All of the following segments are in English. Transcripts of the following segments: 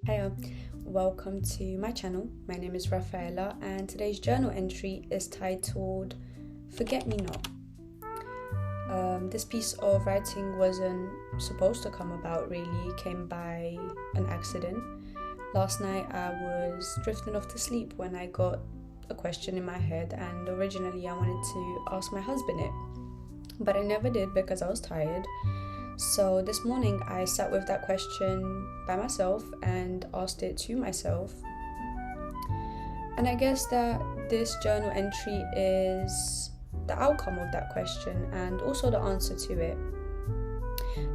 Hiya, welcome to my channel. My name is Rafaela and today's journal entry is titled Forget Me Not. This piece of writing wasn't supposed to come about really, it came by an accident. Last night I was drifting off to sleep when I got a question in my head, and originally I wanted to ask my husband it, but I never did because I was tired. So this morning I sat with that question by myself and asked it to myself. And I guess that this journal entry is the outcome of that question and also the answer to it.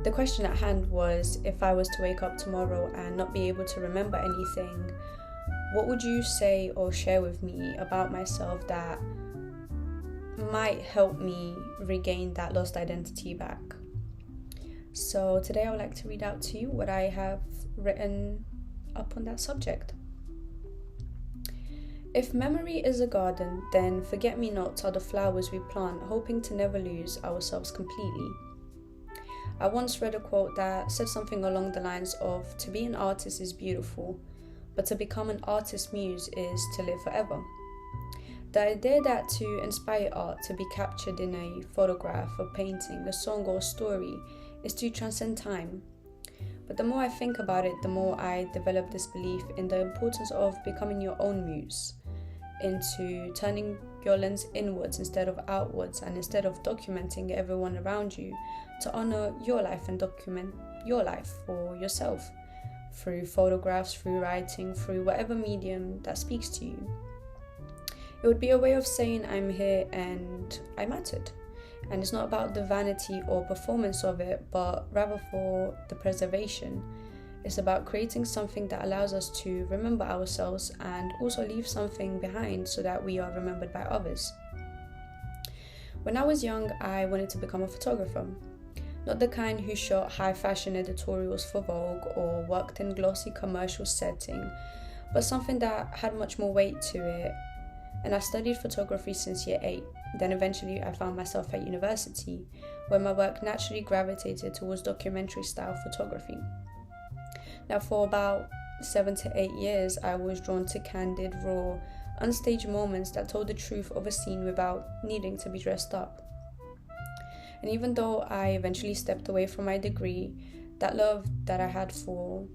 The question at hand was, if I was to wake up tomorrow and not be able to remember anything, what would you say or share with me about myself that might help me regain that lost identity back? So today I would like to read out to you what I have written up on that subject. If memory is a garden, then forget-me-nots are the flowers we plant, hoping to never lose ourselves completely. I once read a quote that said something along the lines of, to be an artist is beautiful, but to become an artist muse is to live forever. The idea that to inspire art to be captured in a photograph, a painting, a song or a story is to transcend time. But the more I think about it, the more I develop this belief in the importance of becoming your own muse, into turning your lens inwards instead of outwards, and instead of documenting everyone around you, to honor your life and document your life for yourself through photographs, through writing, through whatever medium that speaks to you. It would be a way of saying I'm here and I mattered. And it's not about the vanity or performance of it, but rather for the preservation. It's about creating something that allows us to remember ourselves and also leave something behind so that we are remembered by others. When I was young, I wanted to become a photographer. Not the kind who shot high fashion editorials for Vogue or worked in glossy commercial setting, but something that had much more weight to it. And I studied photography since year 8. Then eventually I found myself at university, where my work naturally gravitated towards documentary style photography. Now for about 7 to 8 years, I was drawn to candid, raw, unstaged moments that told the truth of a scene without needing to be dressed up. And even though I eventually stepped away from my degree, that love that I had for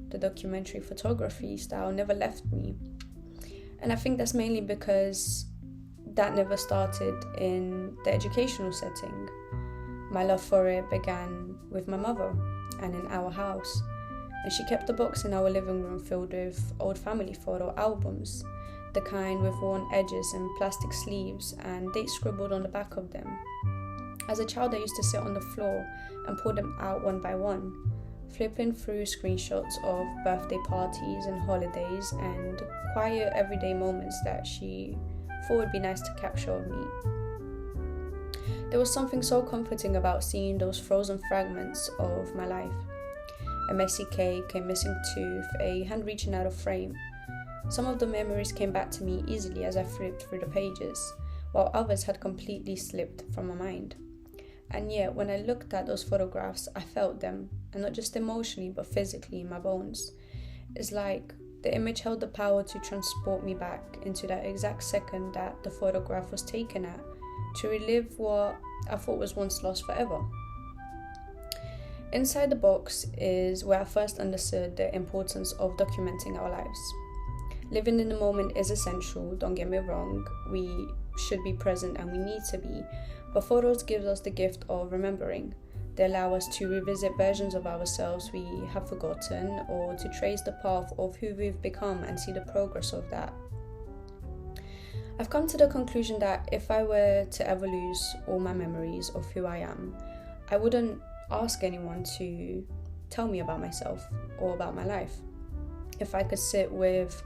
the documentary photography style never left me. And I think that's mainly because that never started in the educational setting. My love for it began with my mother and in our house. And she kept a box in our living room filled with old family photo albums, the kind with worn edges and plastic sleeves and dates scribbled on the back of them. As a child, I used to sit on the floor and pull them out one by one, flipping through screenshots of birthday parties and holidays and quiet everyday moments that she thought would be nice to capture of me. There was something so comforting about seeing those frozen fragments of my life. A messy cake, a missing tooth, a hand reaching out of frame. Some of the memories came back to me easily as I flipped through the pages, while others had completely slipped from my mind. And yet, when I looked at those photographs, I felt them, and not just emotionally, but physically in my bones. It's like the image held the power to transport me back into that exact second that the photograph was taken at, to relive what I thought was once lost forever. Inside the box is where I first understood the importance of documenting our lives. Living in the moment is essential, don't get me wrong, we should be present and we need to be, but photos give us the gift of remembering. They allow us to revisit versions of ourselves we have forgotten, or to trace the path of who we've become and see the progress of that. I've come to the conclusion that if I were to ever lose all my memories of who I am, I wouldn't ask anyone to tell me about myself or about my life. If I could sit with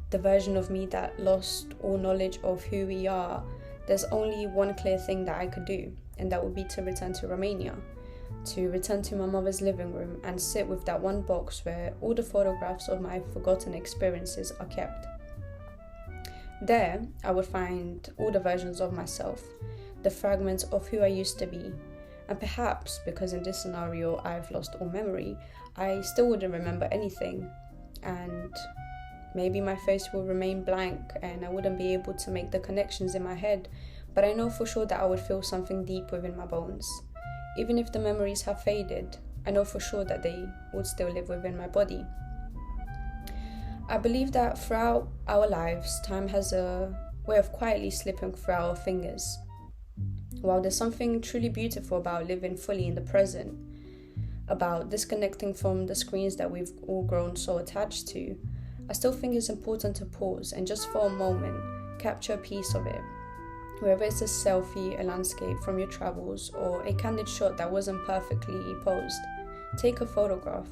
the version of me that lost all knowledge of who we are, there's only one clear thing that I could do, and that would be to return to Romania, to return to my mother's living room and sit with that one box where all the photographs of my forgotten experiences are kept. There, I would find all the versions of myself, the fragments of who I used to be, and perhaps, because in this scenario I've lost all memory, I still wouldn't remember anything. and maybe my face will remain blank and I wouldn't be able to make the connections in my head, but I know for sure that I would feel something deep within my bones. Even if the memories have faded, I know for sure that they would still live within my body. I believe that throughout our lives, time has a way of quietly slipping through our fingers. While there's something truly beautiful about living fully in the present, about disconnecting from the screens that we've all grown so attached to, I still think it's important to pause and just for a moment capture a piece of it. Whether it's a selfie, a landscape from your travels, or a candid shot that wasn't perfectly posed, take a photograph,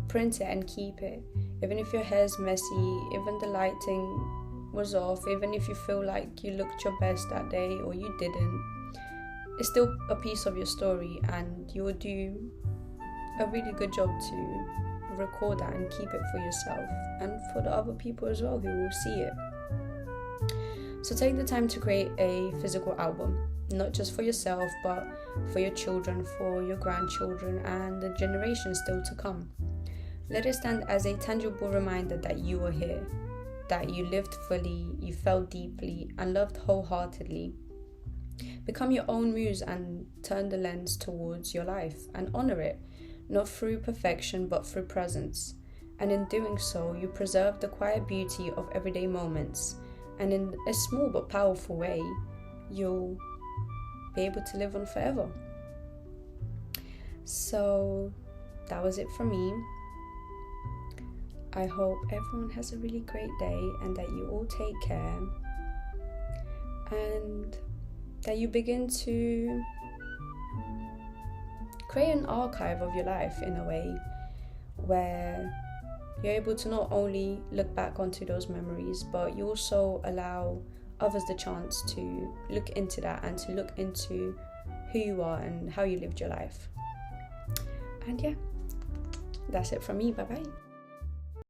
print it and keep it. Even if your hair's messy, even the lighting was off, even if you feel like you looked your best that day or you didn't, it's still a piece of your story, and you will do a really good job to record that and keep it for yourself and for the other people as well who will see it. So take the time to create a physical album, not just for yourself, but for your children, for your grandchildren, and the generations still to come. Let it stand as a tangible reminder that you were here, that you lived fully, you felt deeply, and loved wholeheartedly. Become your own muse and turn the lens towards your life and honor it, not through perfection, but through presence. And in doing so, you preserve the quiet beauty of everyday moments. And in a small but powerful way, you'll be able to live on forever. So that was it for me. I hope everyone has a really great day and that you all take care and that you begin to create an archive of your life in a way where you're able to not only look back onto those memories, but you also allow others the chance to look into that and to look into who you are and how you lived your life. And yeah, that's it from me. Bye bye.